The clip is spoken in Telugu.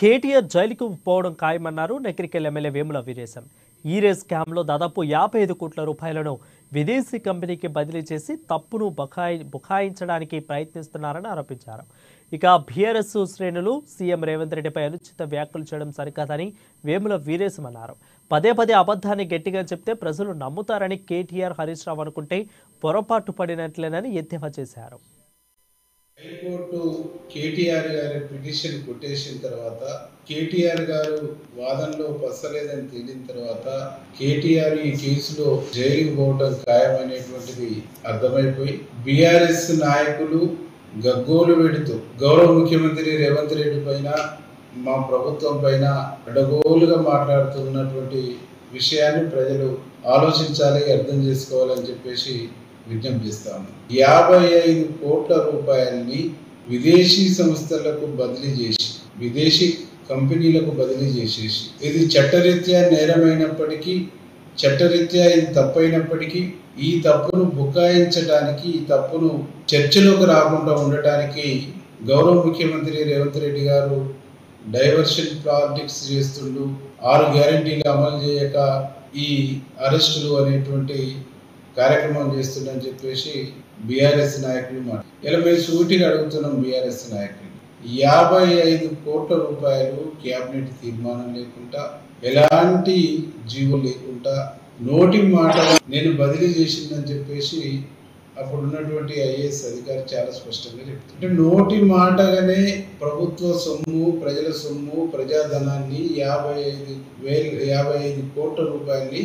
కేటీఆర్ జైలుకు పోవడం ఖాయమన్నారు నకిరికల్ ఎమ్మెల్యే వేముల వీరేశం. ఈ స్కామ్లో దాదాపు 55 కోట్ల రూపాయలను విదేశీ కంపెనీకి బదిలీ చేసి తప్పును బుకాయించడానికి ప్రయత్నిస్తున్నారని ఆరోపించారు. ఇక బీఆర్ఎస్ శ్రేణులు సీఎం రేవంత్ రెడ్డిపై అనుచిత వ్యాఖ్యలు చేయడం సరికాదని వేముల వీరేశం అన్నారు. పదే పదే అబద్ధాన్ని గట్టిగా చెప్తే ప్రజలు నమ్ముతారని కేటీఆర్ హరీష్ రావు అనుకుంటే పొరపాటు పడినట్లేనని ఎద్దేవా చేశారు. హైకోర్టు కేటీఆర్ గారి పిటిషన్ కొట్టేసిన తర్వాత కేటీఆర్ గారు వాదనలో పసలేదని తేలిన తర్వాత కేటీఆర్ ఈ కేసులో జైలుకు పోవడం ఖాయమనేటువంటిది అర్థమైపోయి బీఆర్ఎస్ నాయకులు గగ్గోలు పెడుతూ గౌరవ ముఖ్యమంత్రి రేవంత్ రెడ్డి పైన మా ప్రభుత్వం పైన అడగోలుగా మాట్లాడుతున్నటువంటి విషయాన్ని ప్రజలు ఆలోచించాలి, అర్థం చేసుకోవాలని చెప్పేసి విజ్ఞప్తి చేస్తాము. 55 కోట్ల రూపాయలని విదేశీ సంస్థలకు బదిలీ చేసి విదేశీ కంపెనీలకు బదిలీ చేసేసి ఇది చట్టరీత్యా నేరమైనప్పటికీ చట్టరీత్యా ఇది తప్పైనప్పటికీ ఈ తప్పును బుకాయించడానికి ఈ తప్పును చర్చలోకి రాకుండా ఉండటానికి గౌరవ ముఖ్యమంత్రి రేవంత్ రెడ్డి గారు డైవర్షన్ పాలిటిక్స్ చేస్తుండు. 6 గ్యారెంటీలు అమలు చేయక ఈ అరెస్టులు అనేటువంటి కార్యక్రమం చేస్తుందని చెప్పేసి బీఆర్ఎస్ నాయకులు ఇలా మేము సూటిగా అడుగుతున్నాం. బీఆర్ఎస్ నాయకులు 55 కోట్ల రూపాయలు క్యాబినెట్ తీర్మానం లేకుండా ఎలాంటి జీవో లేకుండా నోటి మాట నేను బదిలీ చేసిందని చెప్పేసి అప్పుడు ఉన్నటువంటి ఐఏఎస్ అధికారి చాలా స్పష్టంగా చెప్తుంటే నోటి మాటగానే ప్రభుత్వ సొమ్ము, ప్రజల సొమ్ము, ప్రజాధనాన్ని 55 కోట్ల రూపాయలని